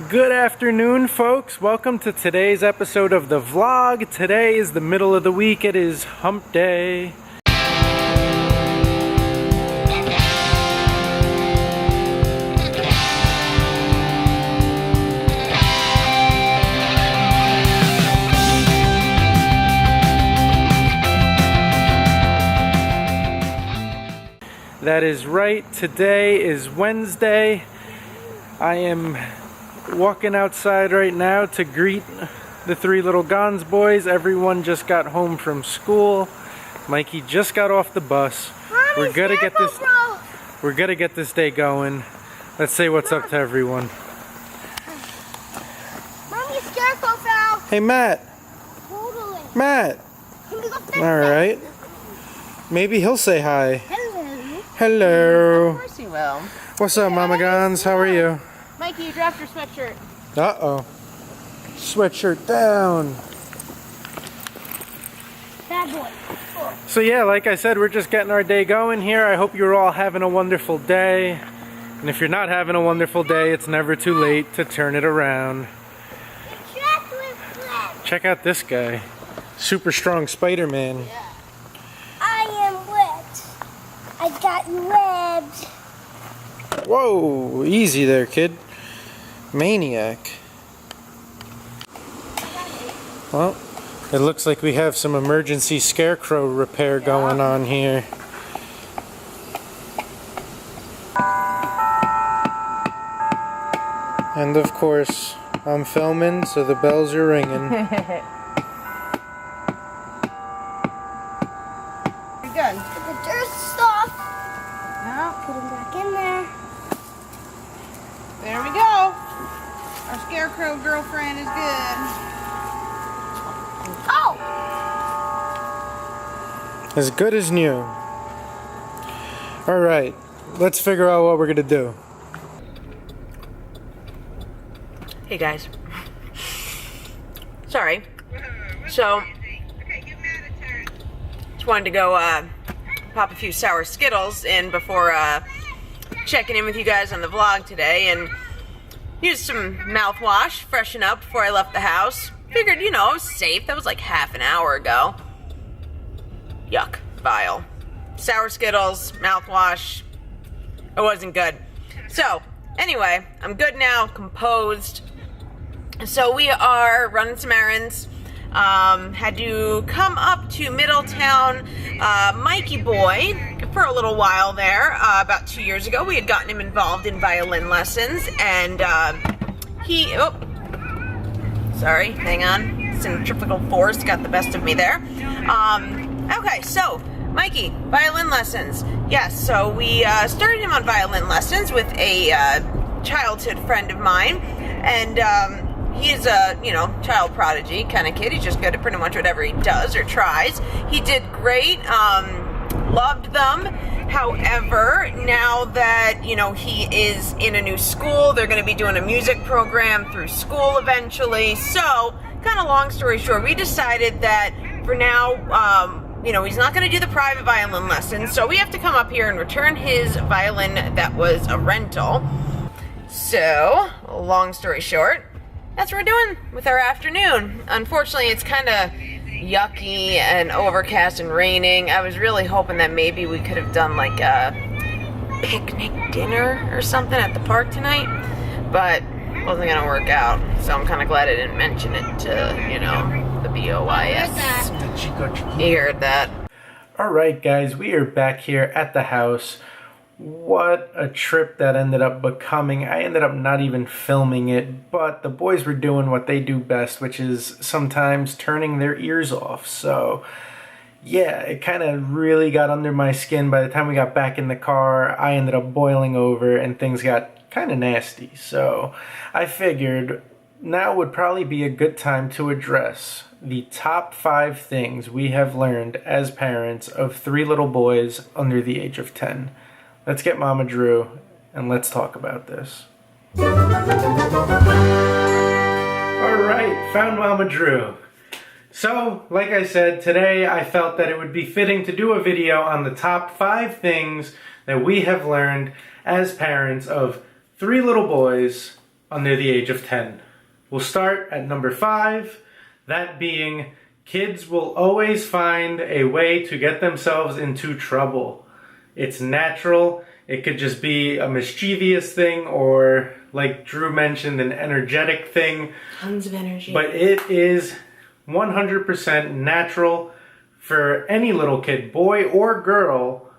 Good afternoon, folks. Welcome to today's episode of the vlog. Today is the middle of the week. It is hump day. That is right. Today is Wednesday. I am walking outside right now to greet the three little Gonz boys. Everyone just got home from school. Mikey just got off the bus. We're gonna get this day going. Let's say what's up to everyone. Mommy, scarecrow fell. Hey Matt. Totally. Matt. All right. Maybe he'll say hi. Hello. Hello. Of course he will. What's up, Mama Gonz? How are you? Mikey, you dropped your sweatshirt. Uh-oh. Sweatshirt down. Bad boy. So yeah, like I said, we're just getting our day going here. I hope you're all having a wonderful day. And if you're not having a wonderful day, it's never too late to turn it around. Check out this guy. Super strong Spider-Man. Yeah. I am wet. I got you webbed. Whoa, easy there, kid. Maniac. Well, it looks like we have some emergency scarecrow repair going on here. And of course, I'm filming, so the bells are ringing. You're good. Get the dirt stuff. No. Put them back in there. There we go. Our scarecrow girlfriend is good. Oh! As good as new. Alright, let's figure out what we're gonna do. Hey guys. Sorry. So, just wanted to go pop a few sour Skittles in before checking in with you guys on the vlog today, and use some mouthwash, freshen up before I left the house. Figured, you know, I was safe. That was like half an hour ago. Yuck. Vile. Sour Skittles, mouthwash. It wasn't good. So, anyway, I'm good now, composed. So we are running some errands. Had to come up to Middletown. Mikey boy, for a little while there, about 2 years ago, we had gotten him involved in violin lessons, and sorry, hang on, centrifugal force got the best of me there. Okay, so Mikey, violin lessons. Yes, so we started him on violin lessons with a childhood friend of mine, and he's a, child prodigy kind of kid. He's just good at pretty much whatever he does or tries. He did great. Loved them. However, now that, he is in a new school, they're going to be doing a music program through school eventually. So, kind of long story short, we decided that for now, he's not going to do the private violin lessons. So we have to come up here and return his violin that was a rental. So, long story short, that's what we're doing with our afternoon. Unfortunately, it's kind of yucky and overcast and raining. I was really hoping that maybe we could have done like a picnic dinner or something at the park tonight, but it wasn't gonna work out. So I'm kind of glad I didn't mention it to, the BOIS. You heard that. Alright guys, we are back here at the house. What a trip that ended up becoming. I ended up not even filming it, but the boys were doing what they do best, which is sometimes turning their ears off. So yeah, it kind of really got under my skin. By the time we got back in the car, I ended up boiling over and things got kind of nasty. So I figured now would probably be a good time to address the top 5 things we have learned as parents of 3 little boys under the age of 10. Let's get Mama Drew and let's talk about this. Alright, found Mama Drew. So, like I said, today I felt that it would be fitting to do a video on the top 5 things that we have learned as parents of 3 little boys under the age of 10. We'll start at number 5, that being kids will always find a way to get themselves into trouble. It's natural. It could just be a mischievous thing or, like Drew mentioned, an energetic thing. Tons of energy. But it is 100% natural for any little kid, boy or girl,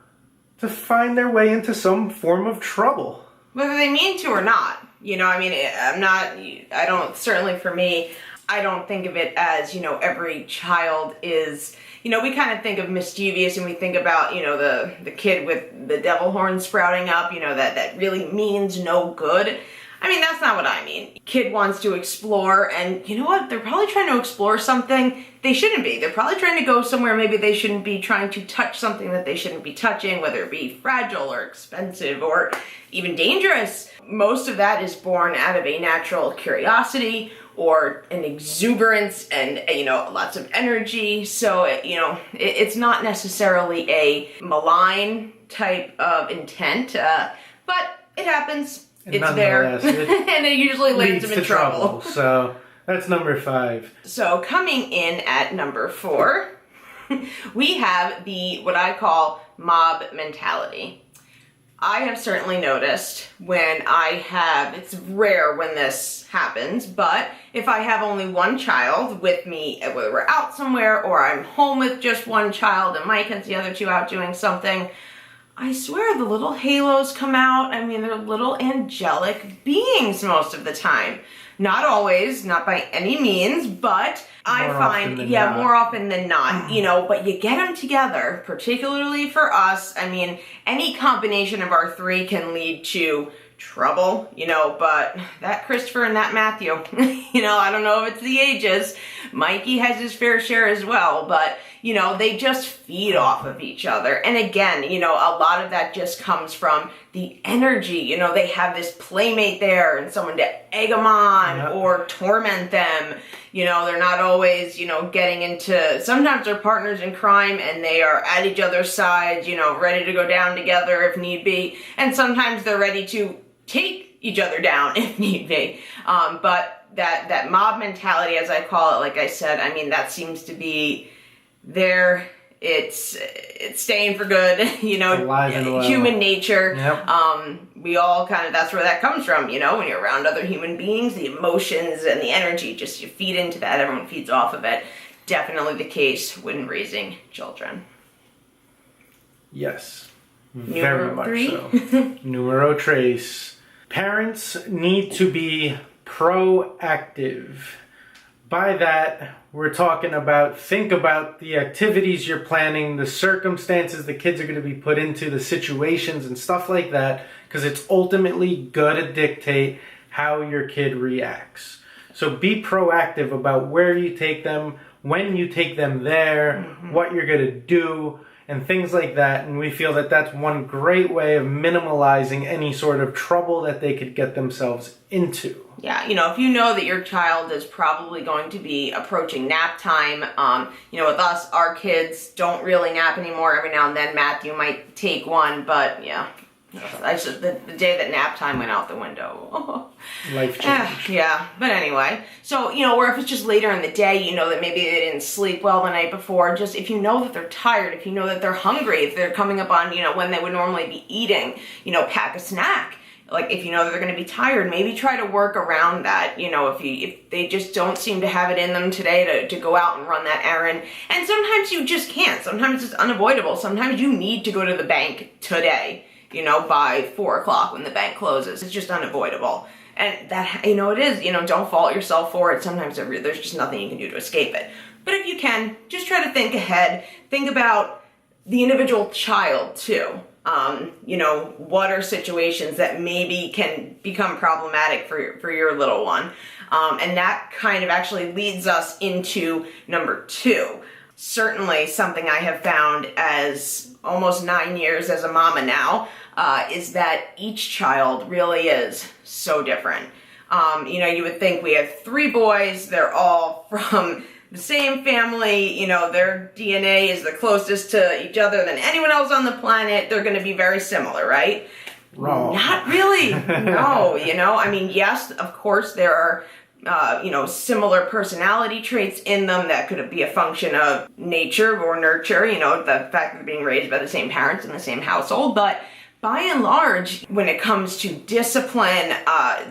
to find their way into some form of trouble. Whether they mean to or not. You know, I mean, I don't, certainly for me, I don't think of it as, you know, every child is, you know, we kind of think of mischievous and we think about, you know, the kid with the devil horn sprouting up, you know, that really means no good. I mean, that's not what I mean. Kid wants to explore, and you know what? They're probably trying to explore something they shouldn't be. They're probably trying to go somewhere maybe they shouldn't be, trying to touch something that they shouldn't be touching, whether it be fragile or expensive or even dangerous. Most of that is born out of a natural curiosity or an exuberance and, you know, lots of energy. So, you know, it's not necessarily a malign type of intent, but it happens. And it's there. it and it usually lands them in trouble. So that's number 5. So coming in at number 4, we have what I call mob mentality. I have certainly noticed when it's rare when this happens, but if I have only one child with me, whether we're out somewhere or I'm home with just one child and Mike has the other 2 out doing something, I swear the little halos come out. I mean, they're little angelic beings most of the time. Not always, not by any means, but I find, more often than not, you know, but you get them together, particularly for us. I mean, any combination of our 3 can lead to trouble, you know, but that Christopher and that Matthew, you know, I don't know if it's the ages. Mikey has his fair share as well, but, you know, they just feed off of each other. And again, you know, a lot of that just comes from the energy. You know, they have this playmate there and someone to egg them on or torment them. You know, they're not always, you know, getting into, sometimes they're partners in crime and they are at each other's sides, you know, ready to go down together if need be. And sometimes they're ready to take each other down if need be. But that mob mentality, as I call it, like I said, I mean, that seems to be there. It's staying for good, you know, human nature. Yep. We all kind of, that's where that comes from, you know, when you're around other human beings, the emotions and the energy, just you feed into that, everyone feeds off of it. Definitely the case when raising children. Yes, very much so. Numero 3. Parents need to be proactive. By that, we're talking about, think about the activities you're planning, the circumstances the kids are going to be put into, the situations and stuff like that, because it's ultimately going to dictate how your kid reacts. So be proactive about where you take them, when you take them there, what you're going to do, and things like that. And we feel that that's one great way of minimalizing any sort of trouble that they could get themselves into. Yeah, you know, if you know that your child is probably going to be approaching nap time, you know, with us, our kids don't really nap anymore. Every now and then Matthew might take one, but yeah, the day that nap time went out the window. Life change. Yeah, but anyway, so, you know, or if it's just later in the day, you know, that maybe they didn't sleep well the night before, just if you know that they're tired, if you know that they're hungry, if they're coming up on, you know, when they would normally be eating, you know, pack a snack. Like, if you know that they're going to be tired, maybe try to work around that, you know, if they just don't seem to have it in them today to go out and run that errand. And sometimes you just can't. Sometimes it's unavoidable. Sometimes you need to go to the bank today, you know, by 4 o'clock when the bank closes. It's just unavoidable. And that, you know, it is, you know, don't fault yourself for it. Sometimes there's just nothing you can do to escape it. But if you can, just try to think ahead. Think about the individual child, too. You know, what are situations that maybe can become problematic for your little one? And that kind of actually leads us into number 2. Certainly something I have found as almost 9 years as a mama now, is that each child really is so different. You know, you would think we have 3 boys, they're all from the same family, you know, their DNA is the closest to each other than anyone else on the planet, they're going to be very similar, right? wrong. Not really. No, I mean, yes, of course, there are similar personality traits in them that could be a function of nature or nurture, the fact that they're being raised by the same parents in the same household. But by and large, when it comes to discipline,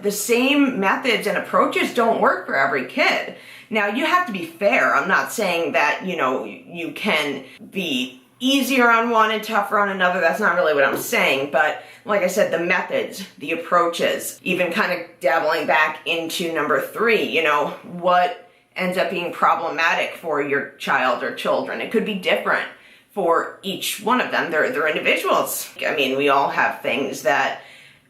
the same methods and approaches don't work for every kid. Now, you have to be fair. I'm not saying that, you can be easier on one and tougher on another. That's not really what I'm saying. But like I said, the methods, the approaches, even kind of dabbling back into number 3, what ends up being problematic for your child or children. It could be different for each one of them. They're individuals. I mean, we all have things that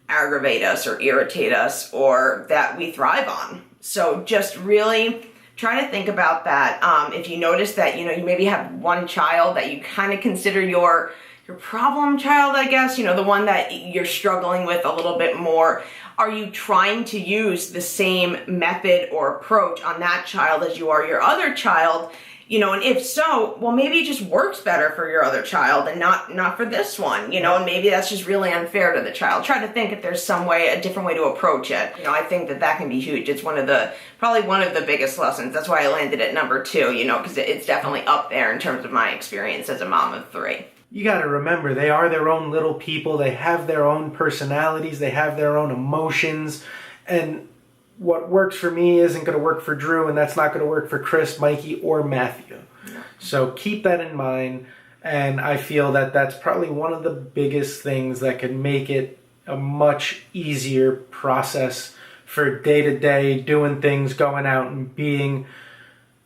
aggravate us or irritate us or that we thrive on. So just really try to think about that. If you notice that, you maybe have one child that you kind of consider your problem child, I guess, the one that you're struggling with a little bit more, are you trying to use the same method or approach on that child as you are your other child? And if so, well, maybe it just works better for your other child and not for this one, and maybe that's just really unfair to the child. Try to think if there's a different way to approach it. I think that can be huge. It's probably one of the biggest lessons. That's why I landed at number 2, because it's definitely up there in terms of my experience as a mom of 3. You got to remember, they are their own little people. They have their own personalities. They have their own emotions. And what works for me isn't going to work for Drew, and that's not going to work for Chris, Mikey, or Matthew. No. So keep that in mind, and I feel that that's probably one of the biggest things that can make it a much easier process for day-to-day doing things, going out and being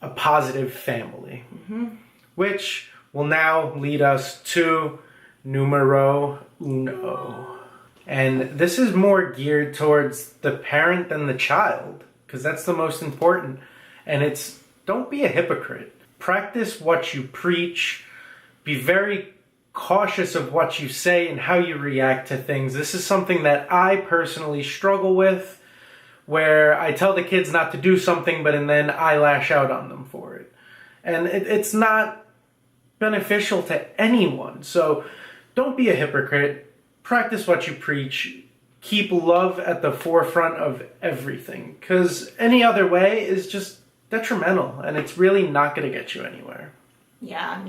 a positive family. Mm-hmm. Which will now lead us to numero uno. And this is more geared towards the parent than the child, because that's the most important. And it's, don't be a hypocrite. Practice what you preach. Be very cautious of what you say and how you react to things. This is something that I personally struggle with, where I tell the kids not to do something, but and then I lash out on them for it. And it's not beneficial to anyone. So don't be a hypocrite. Practice what you preach. Keep love at the forefront of everything, because any other way is just detrimental, and it's really not going to get you anywhere. Yeah,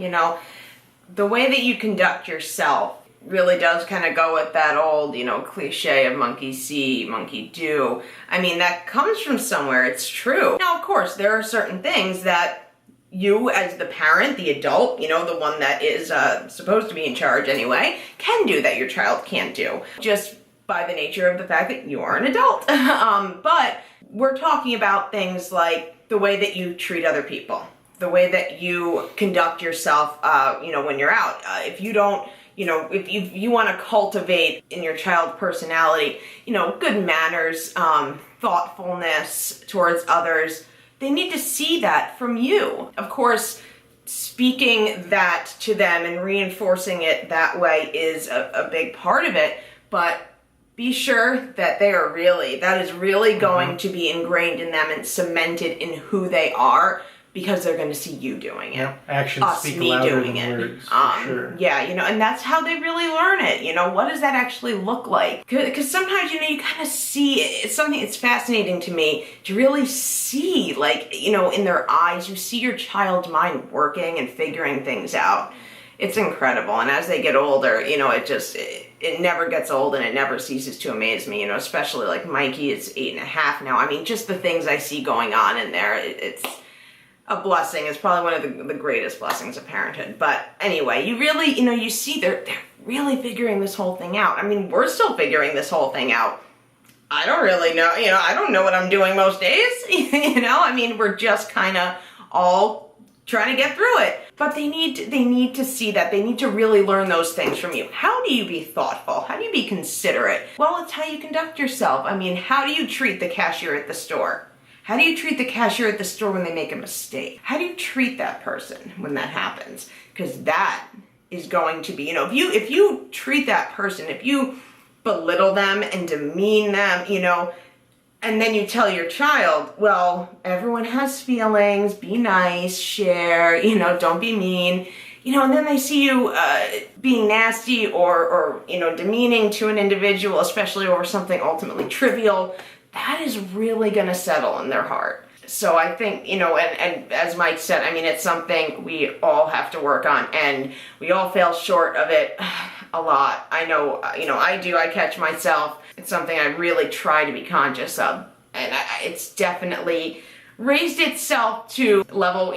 the way that you conduct yourself really does kind of go with that old, cliche of monkey see, monkey do. I mean, that comes from somewhere. It's true. Now, of course, there are certain things that you as the parent, the adult, the one that is supposed to be in charge anyway, can do that your child can't do, just by the nature of the fact that you are an adult. But we're talking about things like the way that you treat other people, the way that you conduct yourself, when you're out. If you don't, if you want to cultivate in your child personality, good manners, thoughtfulness towards others, they need to see that from you. Of course, speaking that to them and reinforcing it that way is a big part of it, but be sure that that is really going to be ingrained in them and cemented in who they are, because they're going to see you doing it. Yep. Actions speak louder than words, for sure. Yeah, and that's how they really learn it. What does that actually look like? Because sometimes, you kind of see, it's something that's fascinating to me to really see, in their eyes, you see your child's mind working and figuring things out. It's incredible. And as they get older, it never gets old, and it never ceases to amaze me, especially like Mikey is 8.5 now. I mean, just the things I see going on in there, it's a blessing. It's probably one of the greatest blessings of parenthood. But anyway, you really, you see they're really figuring this whole thing out. I mean, we're still figuring this whole thing out. I don't really know, I don't know what I'm doing most days, I mean, we're just kind of all trying to get through it. But they need to see that. They need to really learn those things from you. How do you be thoughtful? How do you be considerate? Well, it's how you conduct yourself. I mean, how do you treat the cashier at the store? How do you treat the cashier at the store when they make a mistake? How do you treat that person when that happens? Because that is going to be, if you treat that person, if you belittle them and demean them, and then you tell your child, well, everyone has feelings, be nice, share, don't be mean. and then they see you being nasty or demeaning to an individual, especially over something ultimately trivial, that is really going to settle in their heart. So I think, and as Mike said, I mean, it's something we all have to work on, and we all fail short of it a lot. I know, I do. I catch myself. It's something I really try to be conscious of, and it's definitely raised itself to level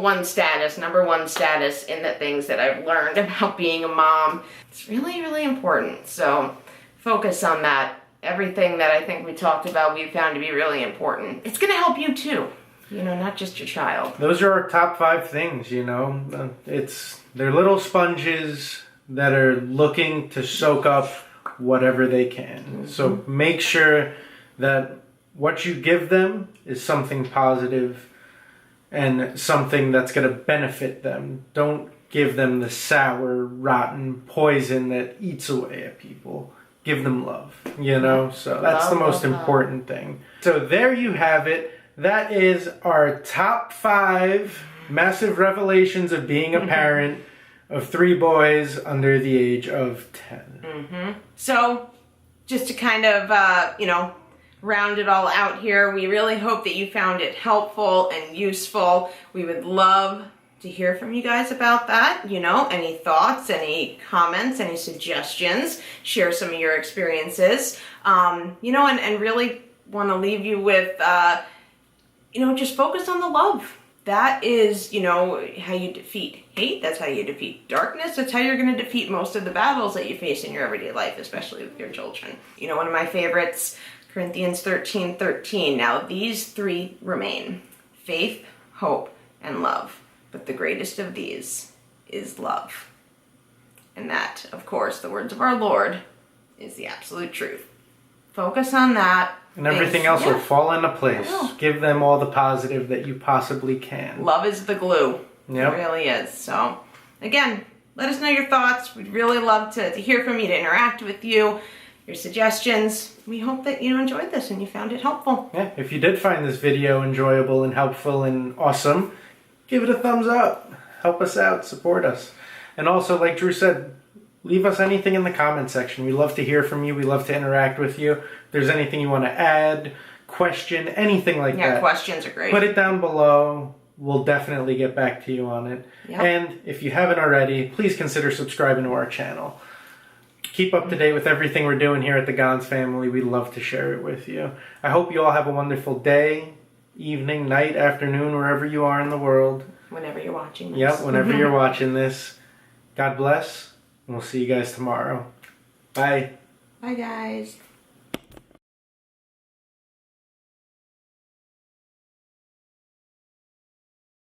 1 status, number 1 status in the things that I've learned about being a mom. It's really, really important. So focus on that. Everything that I think we talked about, we found to be really important. It's going to help you too, not just your child. Those are our top 5 things, They're little sponges that are looking to soak up whatever they can. Mm-hmm. So make sure that what you give them is something positive and something that's going to benefit them. Don't give them the sour, rotten poison that eats away at people. Give them love, So that's the most important thing. So there you have it. That is our top 5 massive revelations of being a parent of 3 boys under the age of 10. Mm-hmm. So just to kind of, round it all out here, we really hope that you found it helpful and useful. We would love to hear from you guys about that. Any thoughts, any comments, any suggestions, share some of your experiences, and really want to leave you with, just focus on the love. That is, how you defeat hate. That's how you defeat darkness. That's how you're going to defeat most of the battles that you face in your everyday life, especially with your children. One of my favorites, Corinthians 13:13. Now these 3 remain: faith, hope, and love. But the greatest of these is love. And that, of course, the words of our Lord, is the absolute truth. Focus on that. And everything else will fall into place. Give them all the positive that you possibly can. Love is the glue. Yep. It really is. So, again, let us know your thoughts. We'd really love to hear from you, to interact with you, your suggestions. We hope that you enjoyed this and you found it helpful. Yeah, if you did find this video enjoyable and helpful and awesome, give it a thumbs up. Help us out. Support us. And also, like Drew said, leave us anything in the comment section. We love to hear from you. We love to interact with you. If there's anything you want to add, question, anything like that. Yeah, questions are great. Put it down below. We'll definitely get back to you on it. Yep. And if you haven't already, please consider subscribing to our channel. Keep up to date with everything we're doing here at the Gonz family. We'd love to share it with you. I hope you all have a wonderful day, evening, night, afternoon, wherever you are in the world. Whenever you're watching this. Yep, whenever you're watching this. God bless, and we'll see you guys tomorrow. Bye. Bye, guys.